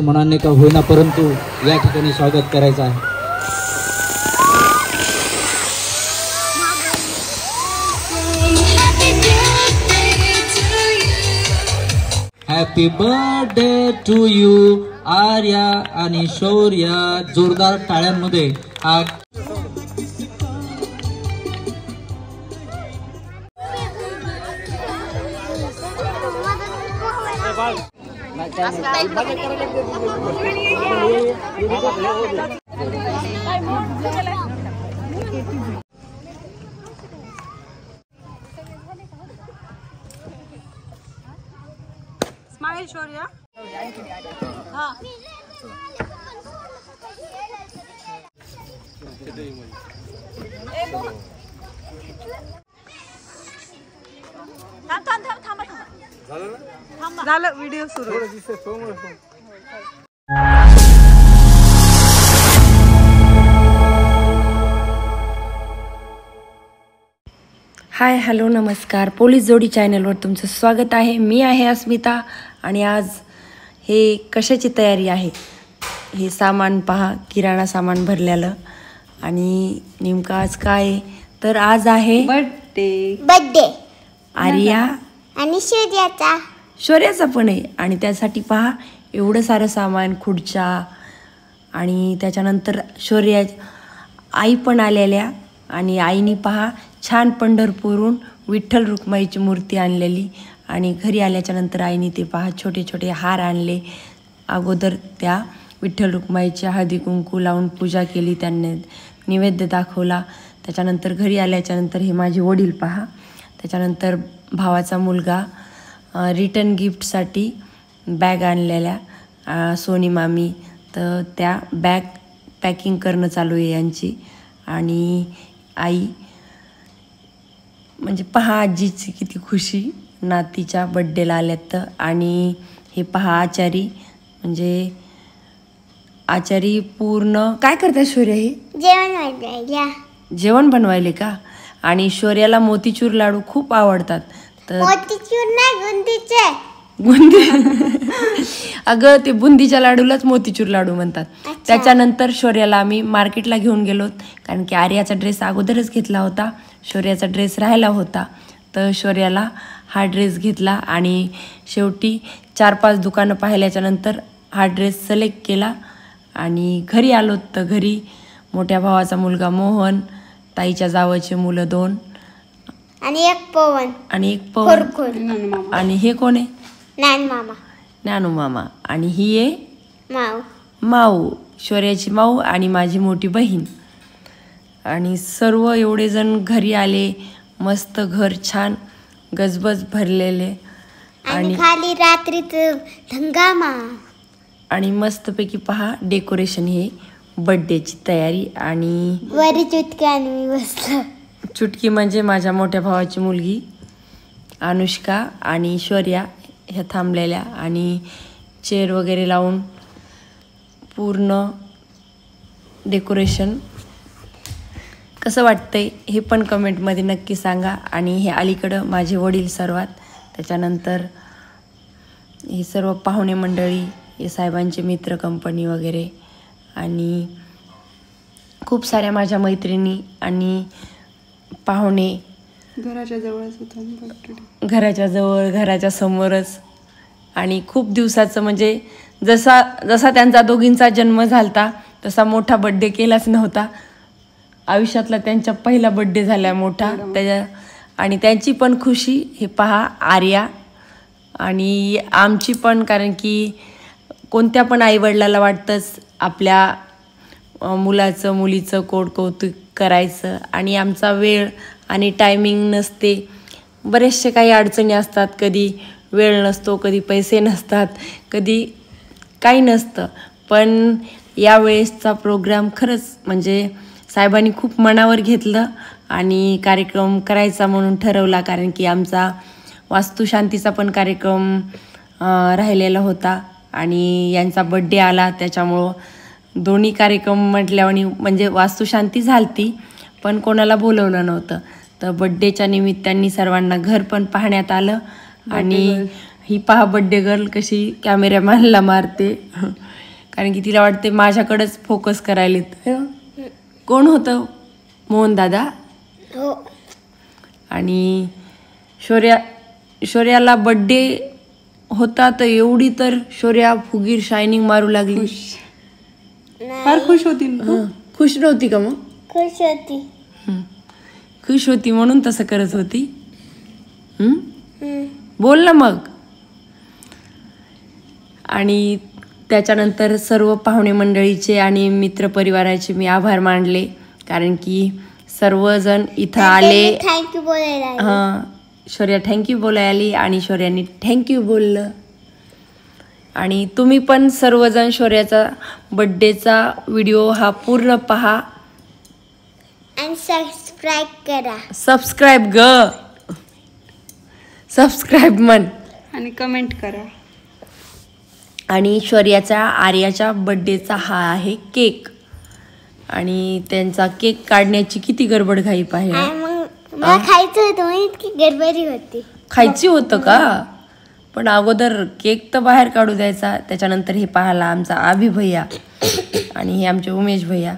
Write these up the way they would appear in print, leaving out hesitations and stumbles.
मनाने का होईना परंतु या ठिकाणी स्वागत करायचं आहे. Happy birthday to you Arya आणि शौर्य. जोरदार टाळ्यांमध्ये हा स्माइल शौर्य. हाँ झालं व्हिडिओ सुरू. हाय हॅलो नमस्कार. पोलीस जोडी चॅनलवर तुमचं स्वागत आहे. मी आहे अस्मिता आणि आज हे कशाची तयारी आहे हे सामान पहा. किराणा सामान भरलेलं. आणि नेमकं आज काय आहे तर आज आहे बर्थडे आर्या आणि शौर्याचा पण आहे. आणि त्यासाठी पहा एवढं सारं सामान, खुर्च्या आणि त्याच्यानंतर शौर्या आई पण आलेल्या. आणि आईनी पहा छान पंढरपूरहून विठ्ठल रुक्माईची मूर्ती आणलेली. आणि घरी आल्याच्या नंतर आईने ते पहा छोटे छोटे हार आणले. अगोदर त्या विठ्ठल रुक्माईची हळदी कुंकू लावून पूजा केली, त्यांनी नैवेद्य दाखवला. त्याच्यानंतर घरी आल्याच्यानंतर हे माझे वडील पहा. त्याच्यानंतर भावाचा मुलगा रिटर्न गिफ्टसाठी बॅग आणलेल्या सोनी मामी. तर त्या बॅग पॅकिंग करणं चालू आहे यांची. आणि आई म्हणजे पहा आजीची किती खुशी नातीच्या बड्डेला आल्यात. आणि हे पहा आचारी म्हणजे आचारी पूर्ण काय करतात शौर्य? हे जेवण बनवायले का? आणि शौर्याला मोतीचूर लाडू खूप आवडतात. तर मोतीचूर नाही, बुंदी अगं ते बुंदीच्या लाडूलाच मोतीचूर लाडू म्हणतात. त्याच्यानंतर शौर्याला आम्ही मार्केटला घेऊन गेलो कारण की आर्याचा ड्रेस अगोदरच घेतला होता, शौर्याचा ड्रेस राहिला होता. तर शौर्याला हा ड्रेस घेतला आणि शेवटी 4-5 दुकानं पाहिल्याच्या नंतर हा ड्रेस सिलेक्ट केला. आणि घरी आलो तर घरी मोठ्या भावाचा मुलगा मोहन, ताईच्या जावाचे मुलं 2 आणि एक पवन आणि हे कोण आहे? नानू मामा. आणि ही आहे माऊ, शौर्याची माऊ आणि माझी मोठी बहीण. आणि सर्व एवढे जण घरी आले. मस्त घर छान गजबज भरलेले. आणि खाली रात्रीचं हंगामा. आणि मस्तपैकी पहा डेकोरेशन, हे बर्थडेची तयारी. आणि वरी चुटकी आणि बसलं. चुटकी म्हणजे माझ्या मोठ्या भावाची मुलगी अनुष्का आणि शौर्या ह्या थांबलेल्या. आणि चेअर वगैरे लावून पूर्ण डेकोरेशन. कसं वाटतंय हे पण कमेंटमध्ये नक्की सांगा. आणि हे अलीकडं माझे वडील सर्वात. त्याच्यानंतर हे सर्व पाहुणे मंडळी, हे साहेबांचे मित्र कंपनी वगैरे. आणि खूप साऱ्या माझ्या मैत्रिणी आणि पाहुणे. घराच्या जवळच होता, घराच्या जवळ, घराच्या समोरच. आणि खूप दिवसाचं म्हणजे जसा त्यांचा दोघींचा जन्म झालता तसा मोठा बड्डे केलाच नव्हता. आयुष्यातला त्यांचा पहिला बड्डे झाला मोठा त्याच्या. आणि त्यांची पण खुशी हे पहा आर्या आणि आमची पण. कारण की कोणत्या पण आईवडिलाला वाटतंच आपल्या मुलाचं मुलीचं कौतुक करायचं. आणि आमचा वेळ आणि टायमिंग नसते, बरेचसे काही अडचणी असतात. कधी वेळ नसतो, कधी पैसे नसतात, कधी काही नसतं. पण यावेळेसचा प्रोग्राम खरंच म्हणजे साहेबांनी खूप मनावर घेतलं आणि कार्यक्रम करायचा म्हणून ठरवला. कारण की आमचा वास्तुशांतीचा पण कार्यक्रम राहिलेला होता आणि यांचा बड्डे आला, त्याच्यामुळं दोन्ही कार्यक्रम म्हटल्यावर म्हणजे वास्तुशांती झालती पण कोणाला बोलवलं नव्हतं. तर बड्डेच्या निमित्ताने सर्वांना घर पण पाहण्यात आलं. आणि ही पहा बड्डे गर्ल कशी कॅमेरामॅनला मारते, कारण की तिला वाटते माझ्याकडेच फोकस करायलेत. कोण होतं? मोहन दादा. हो. आणि शौर्याला बड्डे होता तर एवढी तर शौर्या फुगीर शायनिंग मारू लागली. फार खुश होती ना. खुश नव्हती का मग? खुश होती. खुश होती म्हणून तसं करत होती. बोल ना मग. आणि त्याच्यानंतर सर्व पाहुणे मंडळीचे आणि मित्रपरिवाराचे मी आभार मानले, कारण की सर्वजण इथं आले. थँक्यू बोलायला. हां, शौर्या थँक्यू बोलायला आली आणि शौर्याने थँक्यू बोललं. आणि तुम्ही पण सर्वजण शौर्याचा बड्डेचा व्हिडिओ हा पूर्ण पहा आणि सबस्क्राईब करा. सबस्क्राईब सबस्क्राईब म्हण आणि कमेंट करा. आणि शौर्याच्या आर्याच्या बड्डेचा हा आहे केक. आणि त्यांचा केक काढण्याची किती गडबड घाई पाहिजे. मग मला खायचं होतं म्हणून इतकी गडबडी होती. खायची होतं का? पण अगोदर केक तर बाहेर काढू द्यायचा. त्याच्यानंतर हे पाहायला आमचा आभी भैया आणि हे आमचे उमेश भैया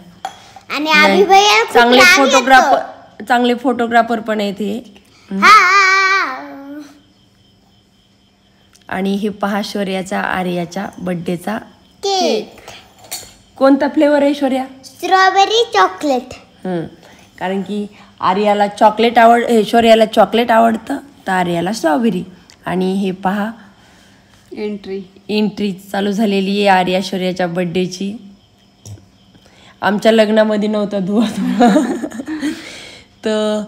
आणि आभी भैया चांगले फोटोग्राफर पण आहेत हे. आणि हे पहा शौर्याच्या आर्याच्या बड्डेचा केक. कोणता फ्लेवर आहे शौर्या? Strawberry chocolate. कारण की आर्याला शौर्याला चॉकलेट आवडतं तर आर्याला स्ट्रॉबेरी. आणि हे पहा एंट्री चालू झालेली आहे आर्या शौर्याच्या बड्डेची. आमच्या लग्नामध्ये नव्हतं धुवा तर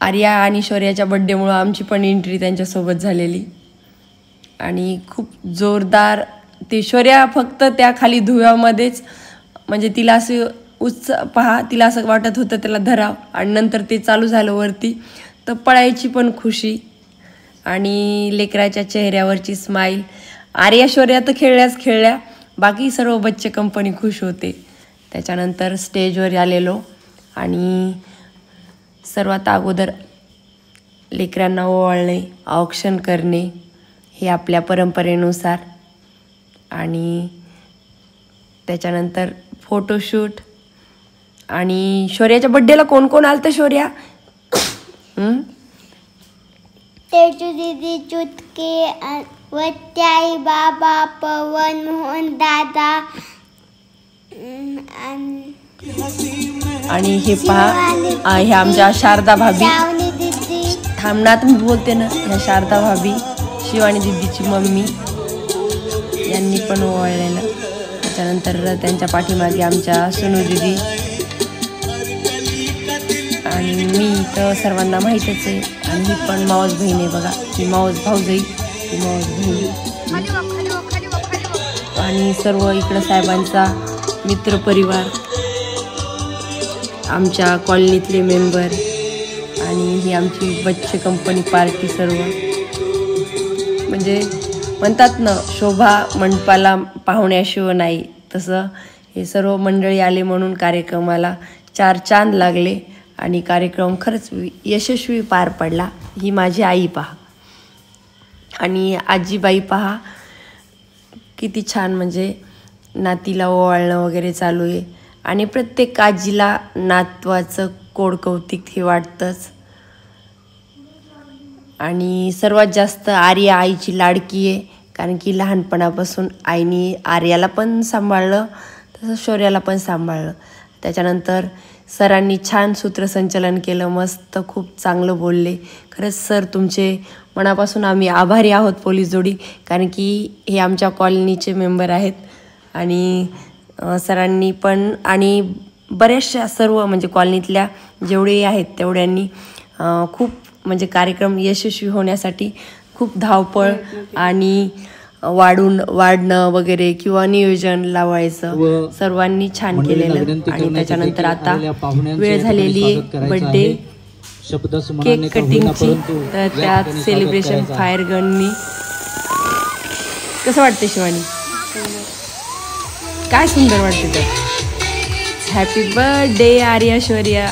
आर्या आणि शौर्याच्या बड्डेमुळं आमची पण एंट्री त्यांच्यासोबत झालेली. आणि खूप जोरदार ते शौर्या फक्त त्या खाली धुव्यामध्येच म्हणजे तिला असं पहा तिला असं वाटत होतं त्याला धराव, आणि नंतर ते चालू झालं वरती तर पळायची पण खुशी आणि लेकराच्या चेहऱ्यावरची स्माईल. आर्या शौर्या तर खेळल्या, बाकी सर्व बच्चे कंपनी खुश होते. त्याच्यानंतर स्टेजवर आलेलो आणि सर्वात अगोदर लेकरांना ओवाळणे, औक्षण करणे हे आपल्या परंपरेनुसार. आणि त्याच्यानंतर फोटोशूट. आणि शौर्याच्या बड्डेला कोण कोण आलं तर शौर्या? तेजू दीदी, चुटके, वत्याई, बाबा, पवन, मोहन दादा आणि हे पहा ह्या आमच्या शारदा भाभी. थांबणार मी बोलते ना. ह्या शारदा भाभी शिवानी दीदीची मम्मी यांनी पण ओवाळलेलं. त्याच्यानंतर त्यांच्या पाठीमागे आमच्या सोनू दीदी आणि मी तर सर्वांना माहीतच आहे. आणि ही पण मावस बहीण आहे बघा, ही मावस भाऊजाई, ही मावस बहीण. आणि सर्व इकडं साहेबांचा मित्रपरिवार, आमच्या कॉलनीतले मेंबर आणि ही आमची बच्चे कंपनी पार्टी. सर्व म्हणजे म्हणतात ना शोभा मंडपाला पाहुण्याशिवाय नाही, तसं हे सर्व मंडळी आले म्हणून कार्यक्रमाला चार चांद लागले आणि कार्यक्रम खरंच यशस्वी पार पडला. ही माझी आई पहा आणि आजीबाई पहा किती छान, म्हणजे नातीला ओवाळणं वगैरे चालू आहे. आणि प्रत्येक आजीला नातवाचं कोड कौतिक हे वाटतंच. आणि सर्वात जास्त आर्या आईची लाडकी आहे, कारण की लहानपणापासून आईने आर्याला पण सांभाळलं तसं शौर्याला पण सांभाळलं. त्याच्यानंतर सरांनी छान सूत्रसंचलन केलं, मस्त खूप चांगलं बोलले. खरंच सर तुमचे मनापासून आम्ही आभारी आहोत पोलीस जोडी, कारण की हे आमच्या कॉलनीचे मेंबर आहेत. आणि सरांनी पण आणि बऱ्याचशा सर्व म्हणजे कॉलनीतल्या जेवढे आहेत तेवढ्यांनी खूप म्हणजे कार्यक्रम यशस्वी होण्यासाठी खूप धावपळ आणि वाढणं वगैरे किंवा नियोजन लावायचं सर्वांनी छान केलेलं. आणि त्याच्यानंतर आता वेळ झालेली आहे बड्डे शब्दस्मरणाने केक का होईना, कटिंगची. परंतु तर या त्यात ठिकाणी स्वागत सेलिब्रेशन करायचं आहे. फायर गननी. कसं वाटते शिवानी? काय सुंदर वाटते त्यात. Happy birthday Arya Shaurya.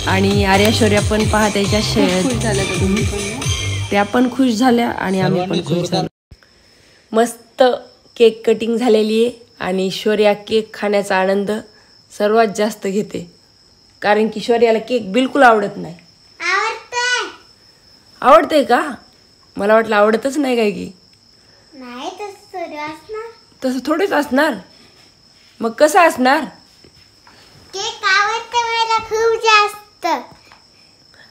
आणि आर्या शौर्या पण पहा त्याच्या खुश झाल्या का तुम्ही पण? त्या पण खुश झाल्या आणि आम्ही पण सर्वांनी खुश जोरदार झालो. मस्त केक कटिंग झालेली आहे आणि शौर्या केक खाण्याचा आनंद सर्वात जास्त घेते, कारण की शौर्याला केक बिलकुल आवडत नाही. आवडते का? मला वाटलं आवडतच नाही काय की. नाही तसं असणार. तसं थोडेच असणार. मग कसं असणार? केक आवडते मला खूप जास्त.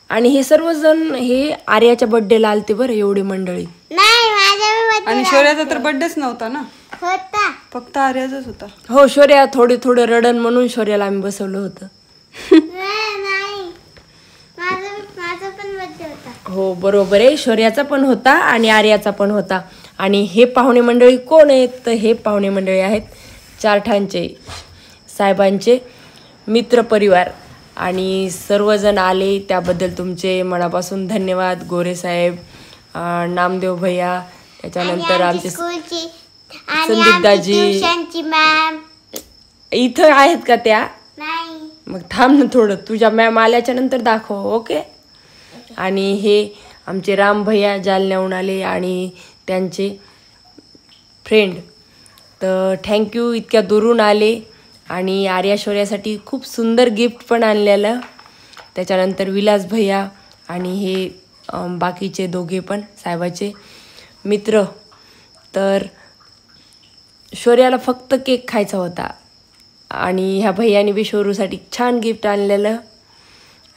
आणि हे सर्वजण हे आर्याच्या बर्थडेला आलते बरं, एवढी मंडळी. नाही माझ्या आणि शौर्याचा तर बर्थडेच नव्हता ना, होता. फक्त आर्याचाच होता. हो, शौर्या थोडे थोडं रडन म्हणून शौर्याला आम्ही बसवलं होतं. नाही माझा पण बर्थडे होता. हो बरोबर आहे, शौर्याचा पण होता आणि आर्याचा पण होता. आणि हे पाहुणे मंडळी कोण आहेत? तर हे पाहुणे मंडळी आहेत चारठाणचे साहेबांचे मित्रपरिवार. आणि सर्वजण आले त्याबद्दल तुमचे मनापासून धन्यवाद. गोरे साहेब, नामदेव भैया, त्याच्यानंतर आमचे स्कूलची संदीप दाजी. ट्युशनची मॅम इथं आहेत का त्या? नाही. मग थांब ना थोडं, तुझ्या मॅम आल्याच्या नंतर दाखव. ओके. आणि हे आमचे राम भैया जालन्याहून आले आणि त्यांचे फ्रेंड. तर थँक्यू, इतक्या दुरून आले. आणि आर्या शौर्यासाठी खूप सुंदर गिफ्ट पण आणलेलं. त्याच्यानंतर विलास भैया आणि हे बाकीचे दोघे पण साहेबाचे मित्र. तर शौर्याला फक्त केक खायचा होता आणि ह्या भैयाने बी शोरूसाठी छान गिफ्ट आणलेलं.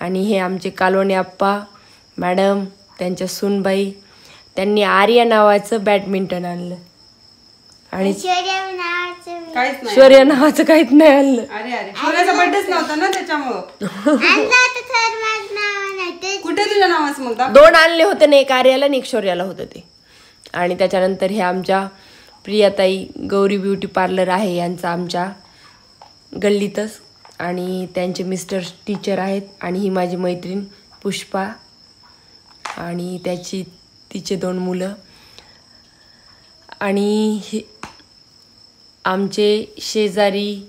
आणि हे आमचे कालवणे आप्पा, मॅडम, त्यांच्या सूनबाई, त्यांनी आर्या नावाचं बॅडमिंटन आणलं. आणि काहीच नाही. शौर्या नावाचं काहीच नाही आणलं. अरे शौर्याचा बर्थडेच नव्हता ना, त्याच्यामुळं. कुठे तुझ्या नावाचं मग दाखव. 2 आणले होते ना, एक आर्याला आणि एक शौर्याला होतं ते. आणि त्याच्यानंतर हे आमच्या प्रियाताई गौरी ब्युटी पार्लर आहे यांचा आमच्या गल्लीतच. आणि त्यांचे मिस्टर टीचर आहेत. आणि ही माझी मैत्रीण पुष्पा आणि तिचे 2 मुलं. आणि हे आमचे शेजारी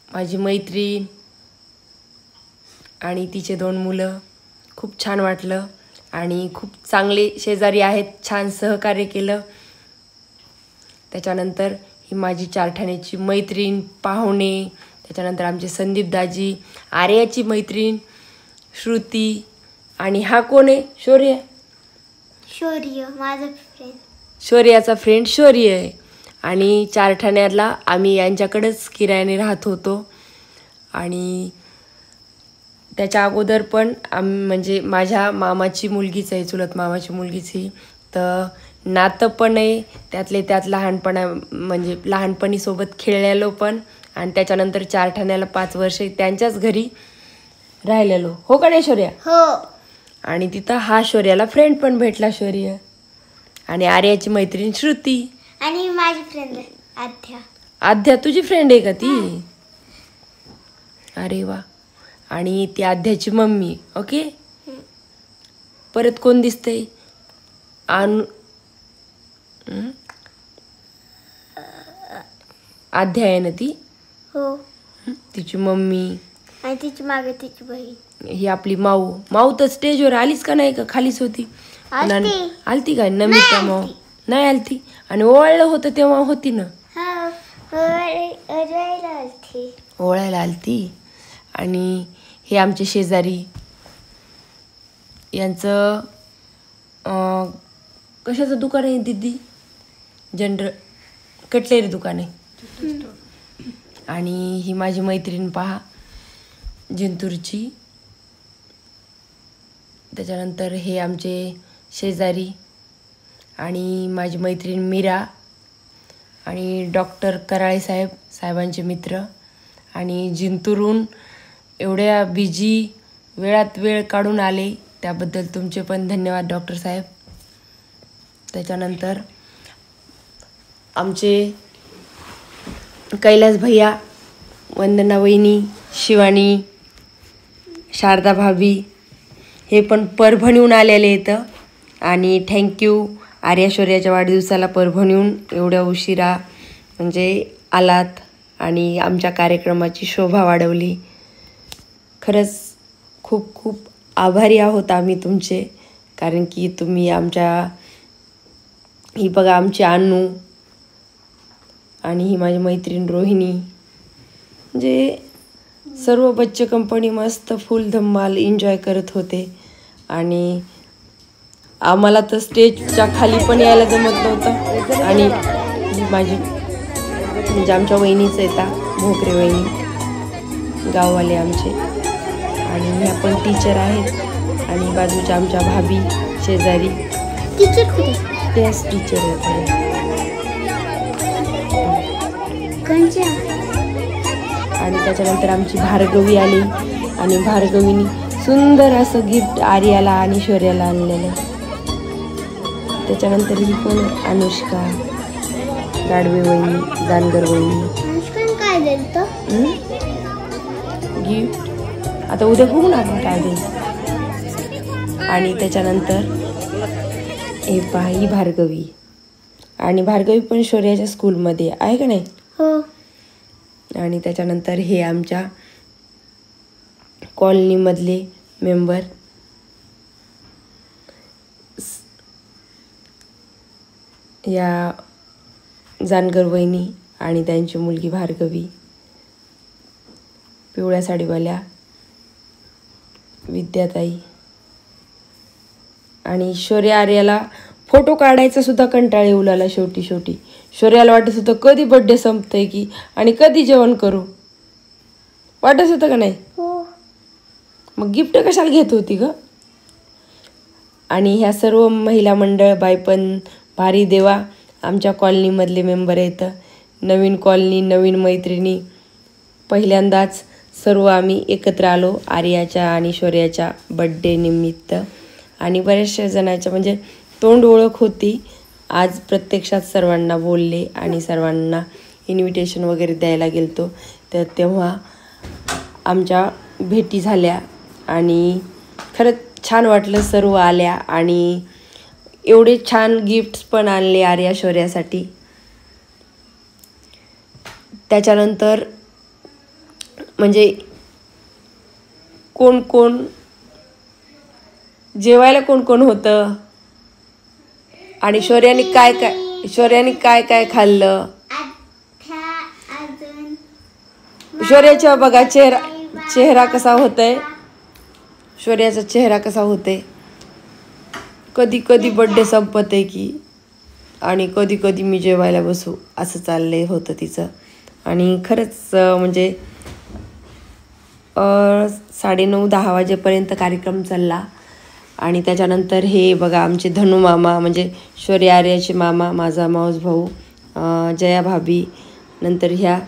माझी मैत्रीण आणि तिचे 2 मुलं. खूप छान वाटलं आणि खूप चांगले शेजारी आहेत, छान सहकार्य केलं. त्याच्यानंतर ही माझी चारठाण्याची मैत्रीण, पाहुणे, त्याच्यानंतर आमचे संदीप दाजी, आर्याची मैत्रीण श्रुती. आणि हा कोण आहे? शौर्य. शौर्य माझा फ्रेंड. शौर्याचा फ्रेंड शौर्य आहे. आणि चारठाण्याला आम्ही यांच्याकडेच किरायाने राहत होतो. आणि त्याच्या अगोदर पण म्हणजे माझ्या मामाची मुलगीच आहे, चुलत मामाची मुलगीच ही. तर नातं पण आहे त्यातले त्यात, म्हणजे लहानपणी सोबत खेळलेलो पण. आणि त्याच्यानंतर चारठाण्याला 5 वर्ष त्यांच्याच घरी राहिलेलो. हो का नाही शौर्या? हो. आणि तिथं हा शौर्याला फ्रेंड पण भेटला, शौर्य. आणि आर्याची मैत्रीण श्रुती. आणि माझी फ्रेंड आद्या. आद्या तुझी फ्रेंड आहे का ती? अरे वा. आणि ती आद्याची मम्मी. ओके. परत कोण दिसतंय? आद्या आहे ना ती? हो. तिची मम्मी आणि तिची मागे तिची बहीण. ही आपली माऊ तर स्टेजवर आलीच का नाही का? खालीच होती. आलती काय? नमिता माऊ नाही आलती. आणि ओवाळलं होतं तेव्हा होती ना? ओवाळायला आलती. आणि हे आमचे शेजारी, यांचं कशाचं दुकान आहे दीदी? जनरल कटलेरी दुकान आहे. आणि ही माझी मैत्रीण पहा, जिंतूरची. त्याच्यानंतर हे आमचे शेजारी आणि माझी मैत्रीण मीरा आणि डॉक्टर कराळे साहेबांचे मित्र. आणि जिंतूरहून एवढ्या बिजी वेळात वेळ काढून आले त्याबद्दल तुमचे पण धन्यवाद डॉक्टर साहेब. त्याच्यानंतर आमचे कैलास भैया, वंदना वहिनी, शिवानी, शारदा भाभी हे पण परभणीहून आलेले इथं. आणि थँक्यू आर्या शौर्याच्या वाढदिवसाला परभणीहून एवढ्या उशिरा म्हणजे आलात आणि आमच्या कार्यक्रमाची शोभा वाढवली. खरंच खूप खूप आभारी आहोत आम्ही तुमचे, कारण की तुम्ही आमच्या ही बघा आमची अनू आणि ही माझी मैत्रीण रोहिणी, म्हणजे सर्व बच्चे कंपनी मस्त फुल धम्माल एन्जॉय करत होते. आणि आम्हाला तर स्टेजच्या खाली पण यायला जमत नव्हतं. आणि माझी म्हणजे आमच्या वहिनीच येतात, भोकरे वहिनी, गाववाले आमचे, आणि ह्या पण टीचर आहेत. आणि बाजूच्या आमच्या भाभी शेजारी टीचर कुठे? तेच टीचर होते. आणि त्याच्यानंतर आमची भार्गवी आली आणि भार्गवीनी सुंदर असं गिफ्ट आर्याला आणि शौर्याला आणलेलं. त्याच्यानंतर ही पण अनुष्का, गाडवे वहिनी, जानगर वहिनी काय देतो गिफ्ट. आता उद्या बघू ना आपण काय देईल. आणि त्याच्यानंतर हे पहा ही भार्गवी, आणि भार्गवी पण शौर्याच्या स्कूलमध्ये आहे का नाही. हो. आणि त्याच्यानंतर हे आमच्या कॉलनीमधले मेंबर या जानगर वहिनी आणि त्यांची मुलगी भार्गवी, पिवळ्या साडीवाल्या विद्याताई. आणि शौर्य आर्याला फोटो काढायचा सुद्धा कंटाळा येऊ लागला. शेवटी शौर्याला वाटत होतं कधी बड्डे संपतंय की आणि कधी जेवण करू, वाटत होतं का नाही. हो. मग गिफ्ट कशाला घेत होती ग. आणि ह्या सर्व महिला मंडळ बायपण भारी देवा आमच्या कॉलनीमधले मेंबर आहेत. नवीन कॉलनी, नवीन मैत्रिणी, पहिल्यांदाच सर्व आम्ही एकत्र आलो आर्याच्या आणि शौर्याच्या बड्डे निमित्त. आणि बऱ्याचशा जणांच्या म्हणजे तोंड ओळख होती. आज प्रत्यक्षात सर्वांना बोलले आणि सर्वांना इन्व्हिटेशन वगैरे द्यायला गेलतो, तर तेव्हा आमच्या भेटी झाल्या आणि खरंच छान वाटलं. सर्व आल्या आणि एवढे छान गिफ्ट्स पण आणले आर्या शौर्यासाठी. त्याच्यानंतर म्हणजे कोण कोण जेवायला कोण कोण होतं आणि शौर्याने काय काय खाल्लं. शौर्याचा बघा चेहरा कसा होतंय, शौर्याचा चेहरा कसा होते. कधी कधी बड्डे संपत आहे की आणि कधी कधी मी जेवायला बसू असं चाललंय होतं तिचं. आणि खरंच म्हणजे 9:30-10 वाजेपर्यंत कार्यक्रम चालला. आणि त्याच्यानंतर हे बघा आमचे धनु मामा म्हणजे शौर्य आर्याचे मामा, माझा मावस भाऊ जया भाभी, नंतर ह्या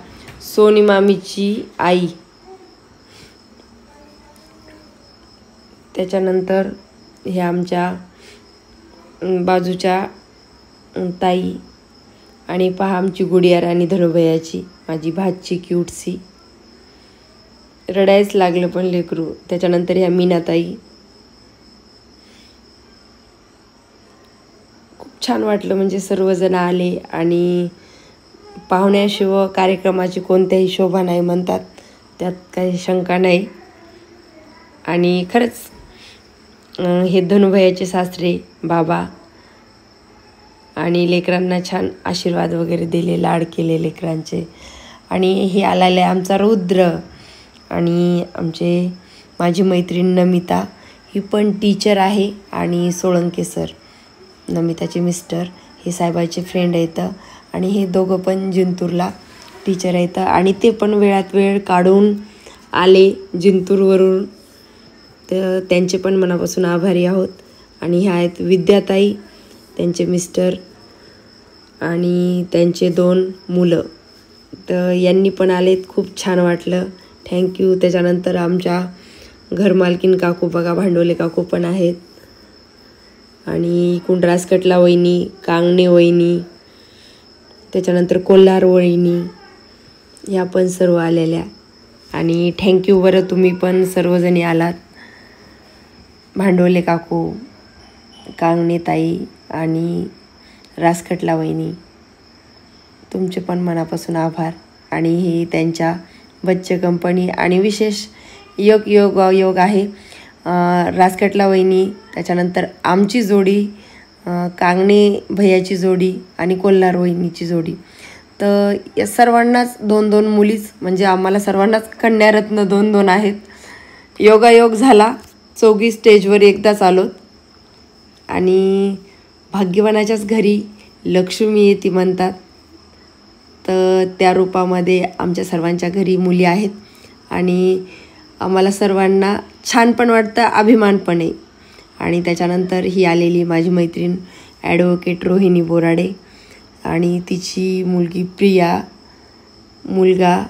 सोनी मामीची आई, त्याच्यानंतर ह्या आमच्या बाजूच्या ताई, आणि पहा आमची गुडिया राणी धनुभयाची, माझी भाची क्यूटसी, रडायच लागलं पण लेकरू. त्याच्यानंतर ह्या मीनाताई. खूप छान वाटलं म्हणजे सर्वजण आले. आणि पाहुण्याशिवाय कार्यक्रमाची कोणत्याही शोभा नाही म्हणतात, त्यात काही शंका नाही. आणि खरंच हे धनुभयाचे सासरे बाबा आणि लेकरांना छान आशीर्वाद वगैरे दिले, लाड केले लेकरांचे. आणि हे आलेला आमचा रुद्र आणि माझी मैत्रीण नमिता, ही पण टीचर आहे. आणि सोळंके सर, नमिताचे मिस्टर, हे साहेबाचे फ्रेंड आहेत. आणि हे दोघं पण जिंतूरला टीचर आहेत आणि ते पण वेळात वेळ काढून आले जिंतूरवरून, तर त्यांचे पण मनापासून आभारी आहोत. आणि ह्या आहेत विद्याताई, त्यांचे मिस्टर आणि त्यांचे 2 मुलं, तर यांनी पण आलेत. खूप छान वाटलं, थँक्यू. त्याच्यानंतर आमच्या घरमालकीन काकू बघा, भांडवले काकू पण आहेत. आणि कुंडरासकटला वहिनी, कांगणे वहिनी, त्याच्यानंतर कोल्हार वहिनी, ह्या पण सर्व आलेल्या. आणि थँक्यू बरं, तुम्ही पण सर्वजणी आलात. भांडवले काकू, कांगणे ताई आणि रासकटला वहिनी, तुमचे पण मनापासून आभार. आणि ही त्यांच्या बच्चे कंपनी आणि विशेष योग आहे. रासकटला वहिनी, त्याच्यानंतर आमची जोडी, कांगणे भैयाची जोडी आणि कोल्हार वहिनीची जोडी. तर या सर्वांनाच 2-2 मुलीच, म्हणजे आम्हाला सर्वांनाच कन्यारत्न 2-2 आहेत. योगायोग झाला, चौघी स्टेजवर एकदाच आलोत. आणि भाग्यवानाच्याच घरी लक्ष्मी येते म्हणतात. तर त्या रूपामध्ये आमच्या सर्वांच्या घरी मुली आहेत आणि आम्हाला सर्वांना छान पण वाटतं, अभिमान पण आहे. आणि त्याच्यानंतर ही आलेली माझी मैत्रीण ॲडव्होकेट रोहिणी बोराडे आणि तिची मुलगी प्रिया, मुलगा,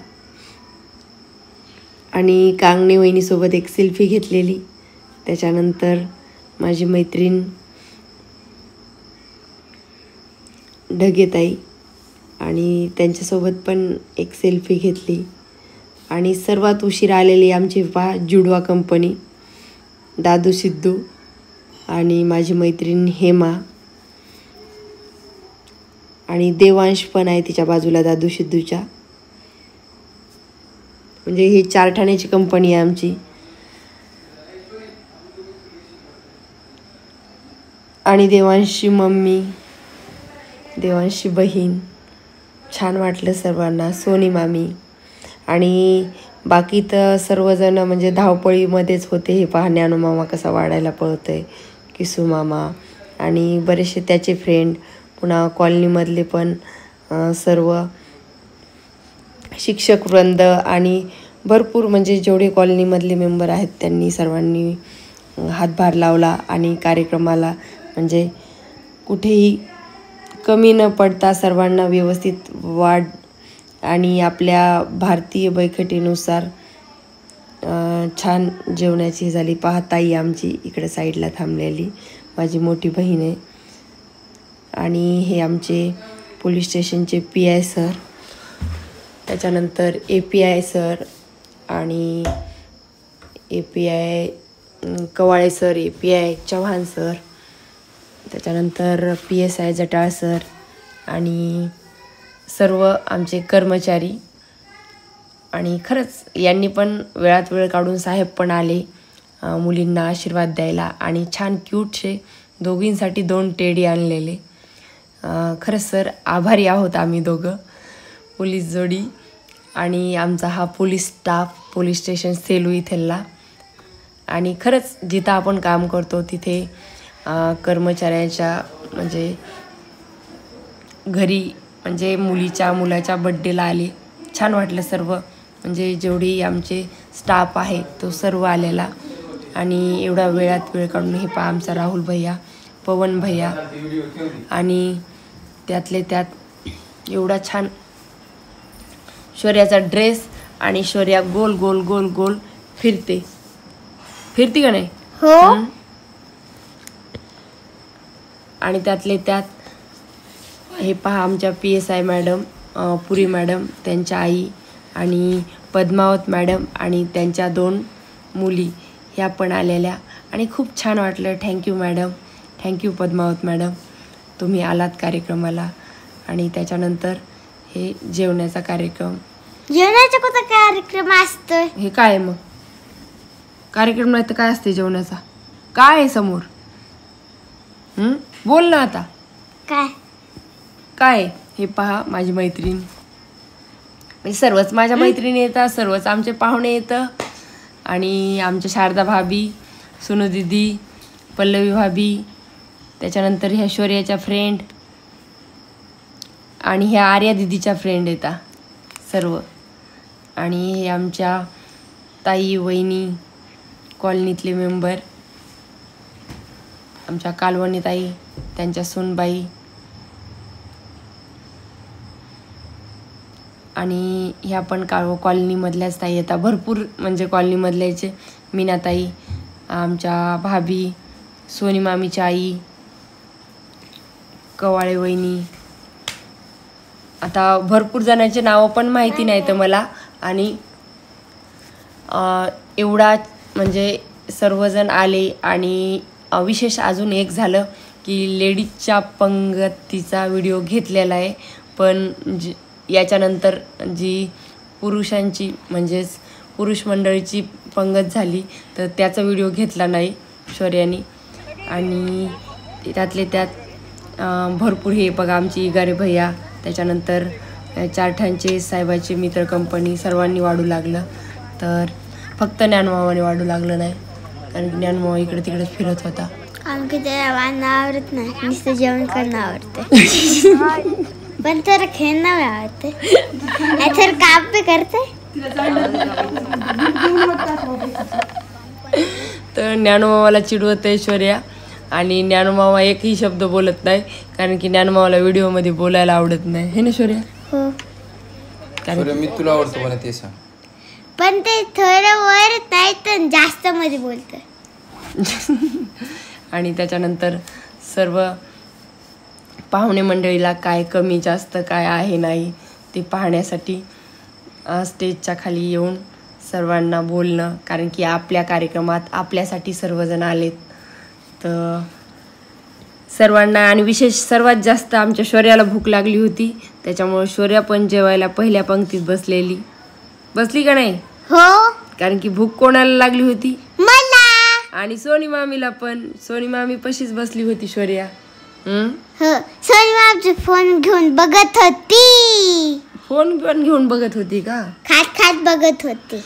आणि कांगणे वहिनीसोबत एक सेल्फी घेतलेली. त्याच्यानंतर माझी मैत्रीण ढगेताई आणि त्यांच्यासोबत पण एक सेल्फी घेतली. आणि सर्वात उशीर आलेली आमची जुडवा कंपनी, दादू सिद्धू आणि माझी मैत्रीण हेमा, आणि देवांश पण आहे तिच्या बाजूला दादू सिद्धूच्या. म्हणजे ही 4 ठाण्याची कंपनी आहे आमची. आणि देवांशची मम्मी, देवांशची बहीण, छान वाटलं सर्वांना, सोनी मामी. आणि बाकी तर सर्वजण म्हणजे धावपळीमध्येच होते. हे पहा ज्ञानू मामा कसा वाढायला पळतोय, किसू मामा आणि बरेचसे त्याचे फ्रेंड, पुन्हा कॉलनीमधले पण सर्व शिक्षक वृंद आणि भरपूर म्हणजे जेवढे कॉलनीमधले मेंबर आहेत त्यांनी सर्वांनी हातभार लावला. आणि कार्यक्रमाला म्हणजे कुठेही कमी न पडता सर्वांना व्यवस्थित वाढ आणि आपल्या भारतीय बैठकीनुसार छान जेवणाची झाली. पाहताई आमची इकडे साईडला थांबलेली माझी मोठी बहीण आहे. आणि हे आमचे पोलीस स्टेशनचे PI सर, त्याच्यानंतर API सर आणि API Kawale sir, API Chavan sir, त्याच्यानंतर PSI जटाळ सर आणि सर्व आमचे कर्मचारी. आणि खरंच यांनी पण वेळात वेळ काढून साहेब पण आले मुलींना आशीर्वाद द्यायला. आणि छान क्यूटचे दोघींसाठी 2 टेडी आणलेले. खरंच सर आभारी आहोत आम्ही दोघं, पोलीस जोडी आणि आमचा हा police staff, police station Selu इथला. आणि खरंच जिथं आपण काम करतो तिथे कर्मचाऱ्यांच्या म्हणजे घरी म्हणजे मुलाच्या बड्डेला आले, छान वाटलं सर्व. म्हणजे जेवढी आमचे स्टाफ आहे तो सर्व आलेला. आणि एवढा वेळात वेळ काढून हे पहा आमचा राहुल भैया, पवन भैया, आणि त्यातले त्यात एवढा छान शौर्याचा ड्रेस. आणि शौर्या गोल गोल गोल गोल फिरते का नाही? हो. आणि त्यातले त्यात हे पहा आमच्या PSI मॅडम, पुरी मॅडम, त्यांच्या आई आणि पद्मावत मॅडम आणि त्यांच्या 2 मुली ह्या पण आलेल्या. आणि खूप छान वाटलं. Thank you madam, thank you Padmavat madam, तुम्ही आलात कार्यक्रमाला. आणि त्याच्यानंतर हे जेवणाचा कार्यक्रम. जेवणाचा कोणता कार्यक्रम असतोय? हे काय आहे मग? कार्यक्रम नाही तर काय असते जेवणाचा? काय आहे समोर? बोल ना आता. काय? हे पहा माझी मैत्रीण, म्हणजे सर्वच माझ्या मैत्रिणी येतात, सर्वच आमचे पाहुणे येतं. आणि आमच्या शारदा भाभी, सुनू दीदी, पल्लवी भाभी, त्याच्यानंतर ह्या शौर्याच्या फ्रेंड आणि ह्या आर्या दीदीच्या फ्रेंड येतात सर्व. आणि हे आमच्या ताई वहिनी, कॉलनीतले मेंबर, आमच्या कालवणी ताई, त्यांच्या सूनबाई, आणि ह्या पण कॉलनीमधल्याच ताई येतात. भरपूर म्हणजे कॉलनीमधल्याचे मीनाताई, आमच्या भाभी, सोनी मामीची आई, कवाळे वहिनी. आता भरपूर जणांचे नावं पण माहिती नाही तर मला. आणि एवढा म्हणजे सर्वजण आले. आणि विशेष अजून एक झालं की लेडीजच्या पंगतीचा व्हिडिओ घेतलेला आहे, पण याच्यानंतर जी पुरुषांची म्हणजेच पुरुष मंडळीची पंगत झाली तर त्याचा व्हिडिओ घेतला नाही शौर्याने. आणि त्यातले त्यात भरपूर हे बघा आमची इगारे भैया, त्याच्यानंतर चारठाणचे साहेबाचे मित्र कंपनी सर्वांनी वाढू लागलं. तर फक्त ज्ञानमामाने वाढू लागलं नाही, कारण ज्ञानमामा इकडे तिकडे फिरत होता. आमची त्याला वाढणं आवडत नाही, नुसतं जेवण करणं आवडते. पण तर खेळणं आवडते, तर काम बी करते. तर ज्ञानमामाला चिडवत आहे शौर्या. आणि ज्ञानमामा एकही शब्द बोलत नाही, कारण की ज्ञानमामाला व्हिडिओमध्ये बोलायला आवडत नाही, हे ना शौर्या? हो. शौर्य, मी तुला आवडतो पण ते सांग. पण ते थोडं वर नाही तर जास्त मध्ये बोलतं. आणि त्याच्यानंतर सर्व पाहुणे मंडळीला काय कमी जास्त काय आहे नाही ते पाहण्यासाठी स्टेजच्या खाली येऊन सर्वांना बोलणं, कारण की आपल्या कार्यक्रमात आपल्यासाठी सर्वजण आलेत. तर सर्वांना आणि विशेष सर्वात जास्त आमच्या शौर्याला भूक लागली होती, त्याच्यामुळे शौर्या पण जेवायला पहिल्या पंक्तीत बसली का नाही? हो. कारण की भूक कोणाला लागली होती? मला. आणि सोनी मामीला पण. सोनी मामी पशीच बसली होती शौर्या. हो. सोनी मामीचा फोन घेऊन बघत होती. फोन पण घेऊन बघत होती का? खात खात बघत होती.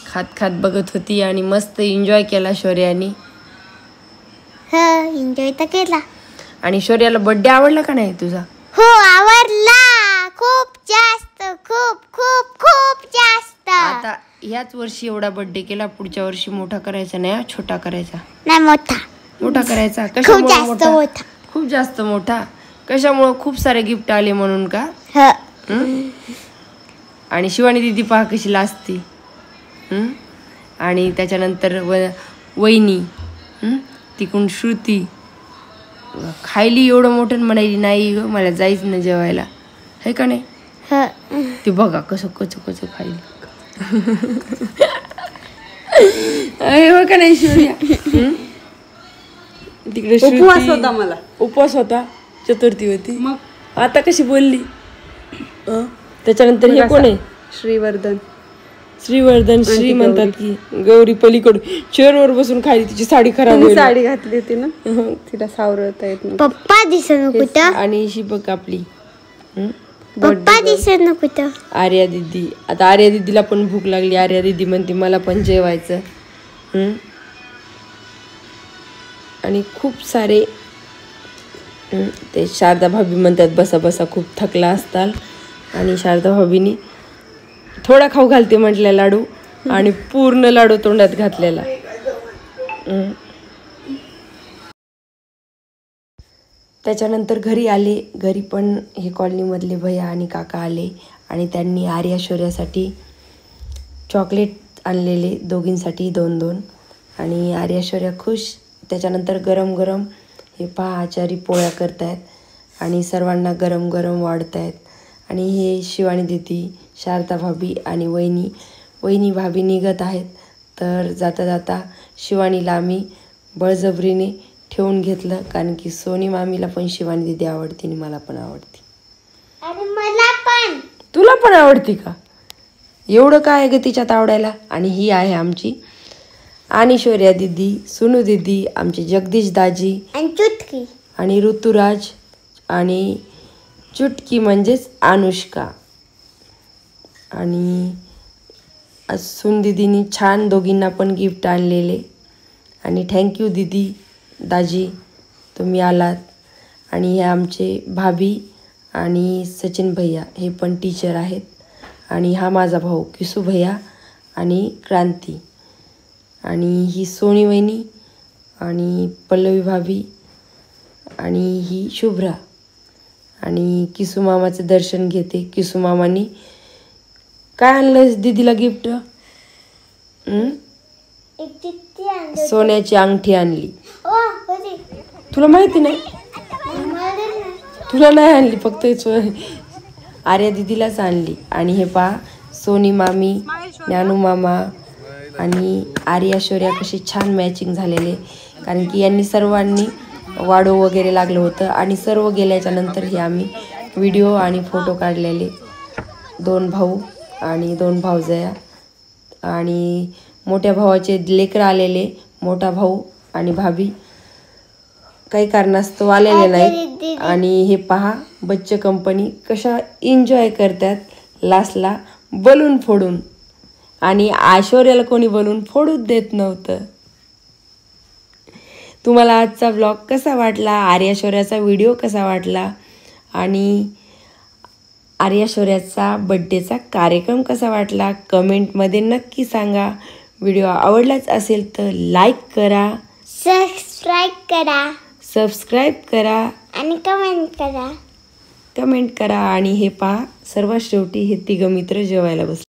खात बघत होती आणि मस्त एन्जॉय केला शौर्याने. हो, एन्जॉय तर केला. आणि शौर्याला बर्थडे आवडला का नाही तुझा? हो, आवडला. खूप जास्त, खूप खूप खूप जास्त. आता ह्याच वर्षी एवढा बर्थडे केला, पुढच्या वर्षी मोठा करायचा नाही, छोटा करायचा. नाही, मोठा करायचा. खूप कशामुळे जास्त मोठा? मोठा. खूप जास्त मोठा. कशामुळे? खूप सारे गिफ्ट आले म्हणून का? हो. आणि शिवानी दीदी पहा कशी लाजती. आणि त्याच्यानंतर वहिनी, तिकडून श्रुती खायली एवढं मोठं म्हणायली नाही ग मला जायच ना जेवायला, है का नाही? हो. ते बघा कसं कच खायली. हो का नाही शौर्या? तिकडे उपवास होता मला. उपवास होता, चतुर्थी होती. मग आता कशी बोलली? त्याच्यानंतर हे कोण आहे? श्रीवर्धन. श्री म्हणतात की गौरी पलीकडून चेअरवर बसून खाली, तिची साडी खराब होईल. साडी घातली होती ना, तिला सावरता येत नाही. पप्पा दिसत कुठं? आणि ही बघ आपली पप्पा दिसत न कुठं? आर्या दीदी. आता आर्या दीदीला पण भूक लागली. आर्या दीदी म्हणते मला पण जेवायचं. आणि खूप सारे ते शारदा भाभी म्हणतात बसा बसा खूप थकला असताल. आणि शारदा भाभीनी थोडा खाऊ घालते म्हटल्या लाडू, आणि पूर्ण लाडू तोंडात घातलेला. त्याच्यानंतर घरी आले. घरी पण हे कॉलनीमधले भैया आणि काका आले आणि त्यांनी आर्या शौर्यासाठी चॉकलेट आणलेले, दोघींसाठी 2-2. आणि आर्या शौर्या खुश. त्याच्यानंतर गरम गरम हे पहा आचारी पोळ्या करतायत आणि सर्वांना गरम गरम वाढतायत. आणि हे शिवानी दीदी, शारदा भाभी आणि वहिनी भाभी निघत आहेत. तर जाता जाता शिवानीला आम्ही बळजबरीने ठेवून घेतलं, कारण की सोनी मामीला पण शिवानी दीदी आवडते आणि मला पण आवडते. अरे मला पण. तुला पण आवडती का? एवढं काय आहे ग तिच्यात आवडायला? आणि ही आहे आमची आणि शौर्या दीदी, सुनू दीदी, आमचे जगदीश दाजी आणि चुटकी आणि ऋतुराज आणि चुटकी म्हणजेच अनुष्का. आणि सुन दीदीनी छान दोघींना पण गिफ्ट आणलेले. आणि थँक्यू दीदी दाजी तुम्ही आलात. आणि हे आमचे भाभी आणि सचिन भैया, हे पण टीचर आहेत. आणि हा माझा भाऊ किसू भैया आणि क्रांती. आणि ही सोनी वहिनी आणि पल्लवी भाभी आणि ही शुभ्रा. आणि किसू मामाचं दर्शन घेते. किसू मामानी काय आणलं दीदीला गिफ्ट? सोन्याची अंगठी आणली. तुला माहिती नाही? तुला नाही आणली, फक्त आर्या दीदीलाच आणली. आणि हे पहा सोनी मामी, ज्ञानू मामा आणि आर्या शौर्या कशी छान मॅचिंग झालेले, कारण की यांनी सर्वांनी वाढो वगैरे लागलं होतं आणि सर्व गेल्याच्या नंतर हे आम्ही व्हिडिओ आणि फोटो काढलेले. 2 भाऊ आणि 2 भावजया आणि मोठ्या भावाचे लेकरं आलेले. मोठा भाऊ आणि भाभी काही कारणास्तव आलेले नाहीत. आणि हे पहा बच्चे कंपनी कशा एन्जॉय करतात लास्टला बलून फोडून, आणि ऐश्वर्याला कोणी बलून फोडूच देत नव्हतं. तुम्हाला आजचा व्लॉग कसा वाटला, आर्या शौर्याचा व्हिडिओ कसा वाटला आणि आर्या शौर्याचा बड्डेचा कार्यक्रम कसा वाटला कमेंटमध्ये नक्की सांगा. व्हिडिओ आवडलाच असेल तर लाईक करा, सबस्क्राईब करा आणि कमेंट करा. आणि हे पहा सर्वात शेवटी हे 3 मित्र जेवायला बसले.